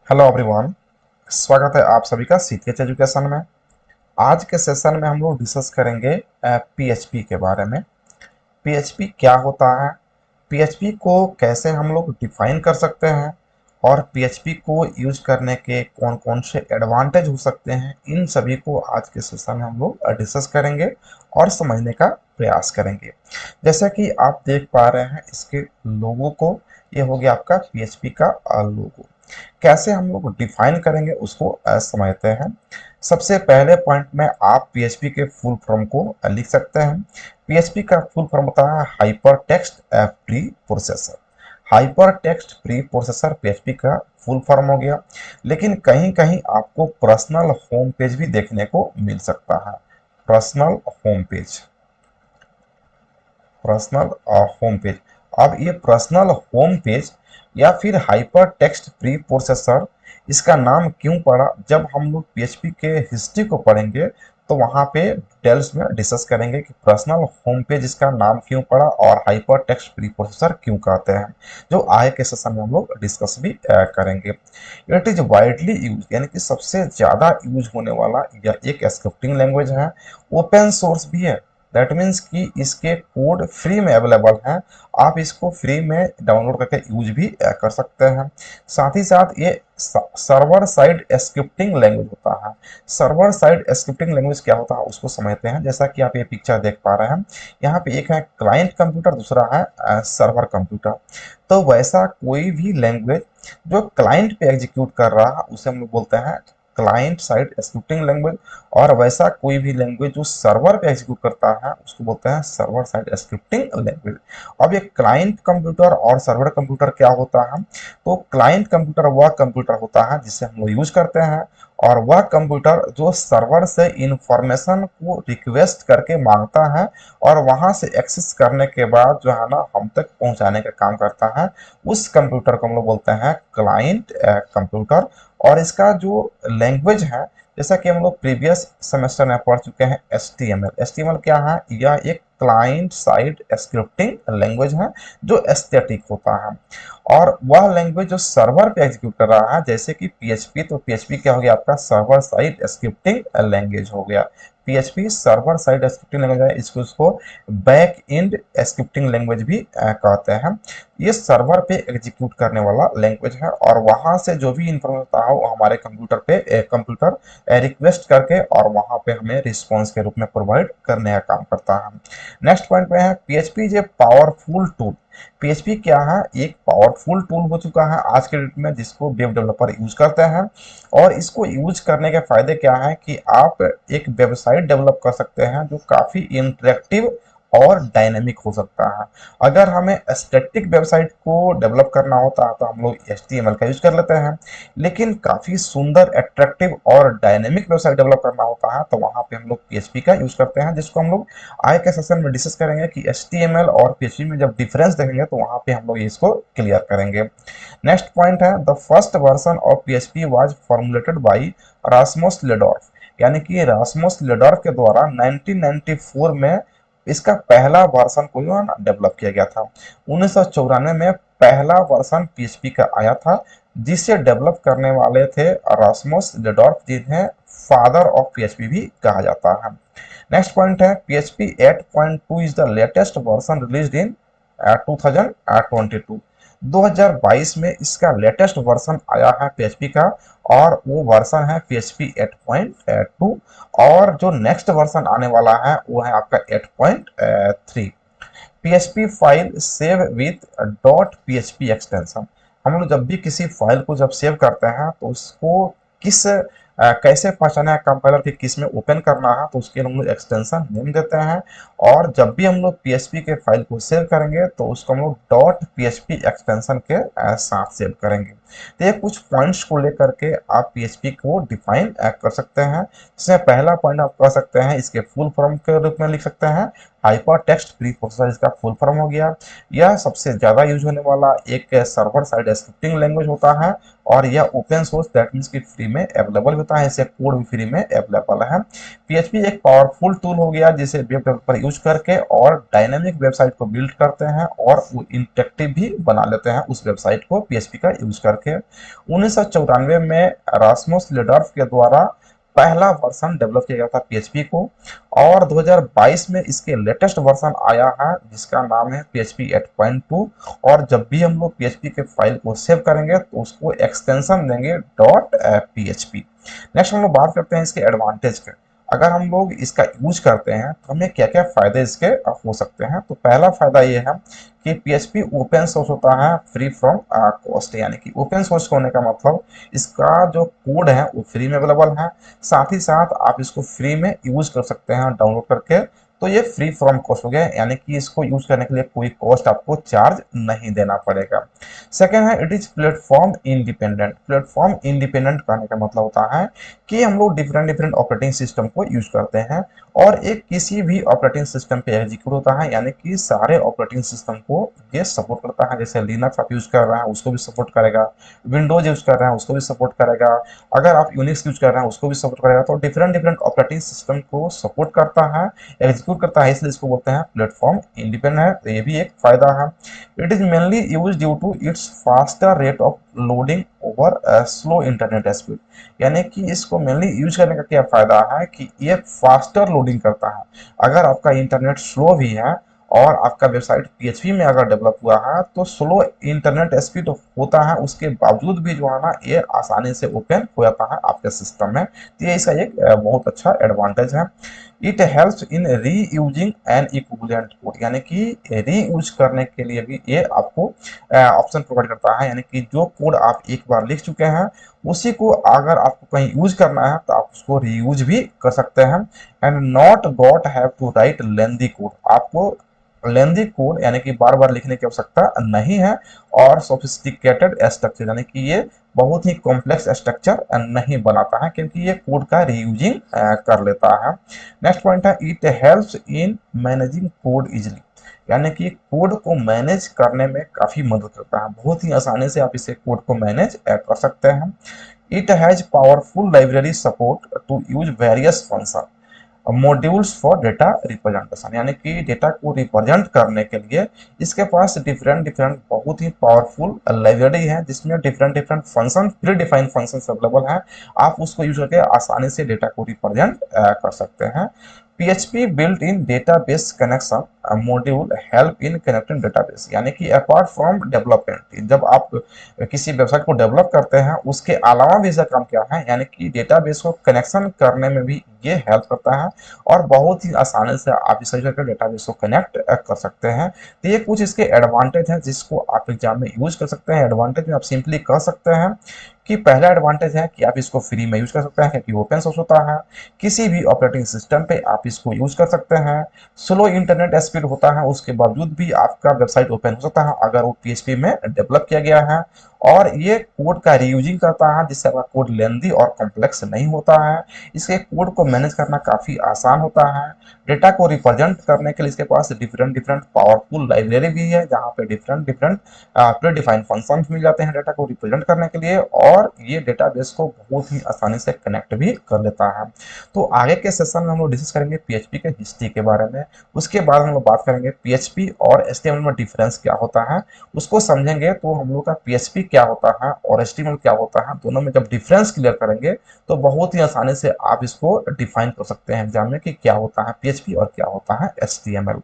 Hello everyone. स्वागत है आप सभी का सीटीएच एजुकेशन में। आज के सेशन में हम लोग डिस्कस करेंगे पीएचपी के बारे में। पीएचपी क्या होता है, पीएचपी को कैसे हम लोग डिफाइन कर सकते हैं और पीएचपी को यूज करने के कौन कौन से एडवांटेज हो सकते हैं, इन सभी को आज के सेशन में हम लोग डिस्कस करेंगे और समझने का प्रयास करेंगे। जैसा कि आप देख पा रहे हैं इसके लोगो को, ये हो गया आपका पीएचपी का लोगो। कैसे हम लोग डिफाइन करेंगे उसको समझते हैं। सबसे पहले पॉइंट में आप पीएचपी के फुल फॉर्म को लिख सकते हैं। पीएचपी का फुल फॉर्म होता है hyper text pre processor. Hyper text pre processor PHP का फुल फॉर्म हो गया। लेकिन कहीं कहीं आपको पर्सनल होम पेज भी देखने को मिल सकता है। Personal home page, personal home page. अब ये पर्सनल होम पेज या फिर हाइपर टेक्स्ट प्री प्रोसेसर, इसका नाम क्यों पड़ा, जब हम लोग पीएचपी के हिस्ट्री को पढ़ेंगे तो वहाँ पे डिटेल्स में डिस्कस करेंगे कि पर्सनल होम पेज इसका नाम क्यों पड़ा और हाइपर टेक्स्ट प्री प्रोसेसर क्यों कहते हैं, जो आगे के सेशन में हम लोग डिस्कस भी करेंगे। इट इज वाइडली यूज, यानी कि सबसे ज़्यादा यूज होने वाला या एक स्क्रिप्टिंग लैंग्वेज है। ओपन सोर्स भी है, दैट मीन्स कि इसके कोड फ्री में अवेलेबल हैं। आप इसको फ्री में डाउनलोड करके यूज भी कर सकते हैं। साथ ही साथ ये सर्वर साइड स्क्रिप्टिंग लैंग्वेज होता है। सर्वर साइड स्क्रिप्टिंग लैंग्वेज क्या होता है उसको समझते हैं। जैसा कि आप ये पिक्चर देख पा रहे हैं, यहाँ पे एक है क्लाइंट कंप्यूटर, दूसरा है सर्वर कंप्यूटर। तो वैसा कोई भी लैंग्वेज जो क्लाइंट पे एग्जीक्यूट कर रहा है उसे हम लोग बोलते हैं क्लाइंट साइड स्क्रिप्टिंग लैंग्वेज, और वैसा कोई भी लैंग्वेज जो सर्वर पे एग्जीक्यूट करता है उसको बोलते हैं सर्वर साइड स्क्रिप्टिंग लैंग्वेज। अब ये क्लाइंट कंप्यूटर और सर्वर कंप्यूटर क्या होता है, तो क्लाइंट कंप्यूटर वह कंप्यूटर होता है जिसे हम लोग यूज करते हैं, और वह कंप्यूटर जो सर्वर से इंफॉर्मेशन को रिक्वेस्ट करके मांगता है और वहां से एक्सेस करने के बाद जो है ना हम तक पहुंचाने का काम करता है, उस कंप्यूटर को हम लोग बोलते हैं क्लाइंट कंप्यूटर। और इसका जो लैंग्वेज है, जैसा कि हम लोग प्रीवियस सेमेस्टर में पढ़ चुके हैं, HTML। HTML क्या है, यह एक क्लाइंट साइड स्क्रिप्टिंग लैंग्वेज है जो एस्थेटिक होता है। और वह लैंग्वेज जो सर्वर पे एग्जीक्यूट कर रहा है, जैसे कि पीएचपी, तो पीएचपी क्या हो गया आपका सर्वर साइड स्क्रिप्टिंग लैंग्वेज हो गया। PHP server side scripting language है, इसको बैक एंड स्क्रिप्टिंग लैंग्वेज भी कहते हैं। ये सर्वर पे एग्जीक्यूट करने वाला लैंग्वेज है और वहां से जो भी इंफॉर्मेशन होता है वो हमारे कंप्यूटर पे कंप्यूटर रिक्वेस्ट करके और वहां पे हमें रिस्पॉन्स के रूप में प्रोवाइड करने का काम करता है। नेक्स्ट पॉइंट पे है PHP is a powerful tool. PHP क्या है, एक पावरफुल टूल हो चुका है आज के डेट में, जिसको वेब डेवलपर यूज करते हैं। और इसको यूज करने के फायदे क्या है कि आप एक वेबसाइट डेवलप कर सकते हैं जो काफी इंटरेक्टिव और डायनेमिक हो सकता है। अगर हमें स्टैटिक वेबसाइट को डेवलप करना होता है तो हम लोग HTML का यूज कर लेते हैं, लेकिन काफी सुंदर, अट्रैक्टिव और डायनेमिक वेबसाइट डेवलप करना होता है तो वहां पे हम लोग PHP का यूज करते हैं, जिसको हम लोग आगे के सेशन में डिस्कस करेंगे कि HTML और PHP में जब डिफरेंस देखेंगे तो वहां पे हम लोग इसको क्लियर करेंगे। नेक्स्ट पॉइंट है the first version of PHP was formulated by Rasmus Lerdorf. यानी कि रासमस लेडॉर्फ के द्वारा 1994 में इसका पहला वर्जन को जो है ना डेवलप किया गया था। 1994 में पहला वर्जन पीएचपी का आया था, जिसे डेवलप करने वाले थे रासमस लेडॉर्फ, जिन्हें फादर ऑफ पीएचपी भी कहा जाता है। नेक्स्ट पॉइंट है PHP 8.2 is the latest version released in 2022। 2022 में इसका लेटेस्ट वर्जन आया है पीएचपी का, और वो वर्जन है पीएचपी 8.2। और जो नेक्स्ट वर्जन आने वाला है वो है आपका 8.3। PHP file save with dot PHP extension. हम लोग जब भी किसी फाइल को जब सेव करते हैं तो उसको किस कैसे पहचाना है कंपाइलर कि किस में ओपन करना है, तो उसके लिए हम लोग एक्सटेंशन नेम देते हैं। और जब भी हम लोग पीएचपी के फाइल को सेव करेंगे तो उसको हम लोग डॉट पीएचपी एक्सटेंशन के साथ सेव करेंगे। तो ये कुछ पॉइंट्स को लेकर के आप पीएचपी को डिफाइन कर सकते हैं। इसमें पहला पॉइंट आप कह सकते हैं, इसके फुल फॉर्म के रूप में लिख सकते हैं हाइपर टेक्स्ट प्री प्रोसेसर, इसका फुल फॉर्म हो गया। यह सबसे ज्यादा यूज होने वाला एक सर्वर साइड स्क्रिप्टिंग लैंग्वेज होता है और यह ओपन सोर्स, दैट मीन्स कि फ्री में अवेलेबल होता है, इससे कोड भी फ्री में अवेलेबल है। पीएचपी एक पावरफुल टूल हो गया जिसे वेब डेवलपर यूज करके और डायनेमिक वेबसाइट को बिल्ड करते हैं और वो इंटरेक्टिव भी बना लेते हैं उस वेबसाइट को पीएचपी का यूज करके। 1994 में रास्मुस लिडर्फ के द्वारा पहला वर्जन डेवलप किया गया था पीएचपी को, और 2022 में इसके लेटेस्ट वर्जन आया है जिसका नाम है पीएचपी 8.2। और जब भी हम लोग पीएचपी के फाइल को सेव करेंगे तो उसको एक्सटेंशन देंगे डॉट पीएचपी। नेक्स्ट हम लोग बात करते हैं इसके एडवांटेज के। अगर हम लोग इसका यूज करते हैं तो हमें क्या क्या फायदे इसके हो सकते हैं। तो पहला फायदा ये है कि पीएचपी ओपन सोर्स होता है फ्री फ्रॉम कॉस्ट, यानी कि ओपन सोर्स होने का मतलब इसका जो कोड है वो फ्री में अवेलेबल है, साथ ही साथ आप इसको फ्री में यूज कर सकते हैं डाउनलोड करके। तो ये फ्री फ्रॉम कॉस्ट हो गया, यानी कि इसको यूज करने के लिए कोई कॉस्ट आपको चार्ज नहीं देना पड़ेगा। सेकेंड है it is platform independent. Platform independent कहने का मतलब होता है कि हम लोग डिफरेंट डिफरेंट ऑपरेटिंग सिस्टम को यूज करते हैं और एक किसी भी ऑपरेटिंग सिस्टम पे एग्जीक्यूट होता है, यानी कि सारे ऑपरेटिंग सिस्टम को ये सपोर्ट करता है। जैसे लिनक्स आप यूज कर रहे हैं उसको भी सपोर्ट करेगा, विंडोज यूज कर रहे हैं उसको भी सपोर्ट करेगा, अगर आप यूनिक्स यूज कर रहे हैं उसको भी सपोर्ट करेगा। तो डिफरेंट डिफरेंट ऑपरेटिंग सिस्टम को सपोर्ट करता है, एग्जीक्यूट करता है, इसलिए इसको बोलते हैं प्लेटफॉर्म इंडिपेंडेंट। तो ये भी एक फायदा है। It is mainly use due to its faster rate of loading over slow internet speed, यानी कि इसको मेनली यूज करने का क्या फायदा है कि ये फास्टर लोडिंग करता है। अगर आपका इंटरनेट स्लो भी है और आपका वेबसाइट पीएचपी में अगर डेवलप हुआ है तो स्लो इंटरनेट स्पीड होता है, उसके बावजूद भी जो है ना ये आसानी से ओपन हो जाता है आपके सिस्टम में। तो ये इसका एक बहुत अच्छा एडवांटेज है। इट हेल्प्स इन री यूजिंग एन इक्विवेलेंट कोड, यानी कि री यूज करने के लिए भी ये आपको ऑप्शन प्रोवाइड करता है, यानी कि जो कोड आप एक बार लिख चुके हैं उसी को अगर आपको कहीं यूज करना है तो आप उसको रीयूज भी कर सकते हैं। And not got have to write lengthy code, आपको लेंदी कोड यानी कि बार बार लिखने की आवश्यकता नहीं है। और सोफिस्टिकेटेड स्ट्रक्चर, यानी कि ये बहुत ही कॉम्प्लेक्स स्ट्रक्चर नहीं बनाता है क्योंकि ये कोड का रीयूजिंग कर लेता है। नेक्स्ट पॉइंट है it helps in managing code easily, यानी कि कोड को मैनेज करने में काफी मदद करता है, बहुत ही आसानी से आप इसे कोड को मैनेज कर सकते हैं। It has powerful library support to use various function modules for data representation, यानी कि डेटा को रिप्रेजेंट करने के लिए इसके पास डिफरेंट डिफरेंट बहुत ही पावरफुल लाइब्रेरी है जिसमें different different function pre defined function available है। आप उसको यूज करके आसानी से डेटा को रिप्रेजेंट कर सकते हैं। PHP built in database connection module help in connecting database, यानी कि अपार्ट फ्रॉम डेवलपमेंट जब आप किसी वेबसाइट को डेवलप करते हैं उसके अलावा भी इसका काम क्या है, यानी कि डेटाबेस को कनेक्शन करने में भी ये हेल्प करता है और बहुत ही आसानी से आप इस करके डेटाबेस को कनेक्ट कर सकते हैं। तो ये कुछ इसके एडवांटेज हैं जिसको आप एग्जाम में यूज कर सकते हैं। एडवांटेज में आप सिंपली कह सकते हैं कि पहला एडवांटेज है कि आप इसको फ्री में यूज कर सकते हैं क्योंकि ओपन सोर्स होता है, किसी भी ऑपरेटिंग सिस्टम पे आप इसको यूज कर सकते हैं, स्लो इंटरनेट स्पीड होता है उसके बावजूद भी आपका वेबसाइट ओपन हो सकता है अगर वो पीएचपी में डेवलप किया गया है, और ये कोड का रीयूजिंग करता है जिससे आपका कोड लेंदी और कॉम्प्लेक्स नहीं होता है। इसके कोड को मैनेज करना काफी आसान होता है। डेटा को रिप्रेजेंट करने के लिए इसके पास डिफरेंट डिफरेंट पावरफुल लाइब्रेरी भी है जहाँ पे different different predefined function मिल जाते हैं डेटा को रिप्रेजेंट करने के लिए, और ये डेटाबेस को बहुत ही आसानी से कनेक्ट भी कर लेता है। तो आगे के सेशन में हम लोग डिस्कस करेंगे पीएचपी के हिस्ट्री के बारे में, उसके बाद हम लोग बात करेंगे पीएचपी और एचटीएमएल में डिफरेंस क्या होता है, उसको समझेंगे तो हम लोग का पीएचपी क्या होता है और एचटीएमएल क्या होता है, दोनों में जब डिफरेंस क्लियर करेंगे तो बहुत ही आसानी से आप इसको डिफाइन कर सकते हैं एग्जाम में कि क्या होता है पीएचपी और क्या होता है एचटीएमएल।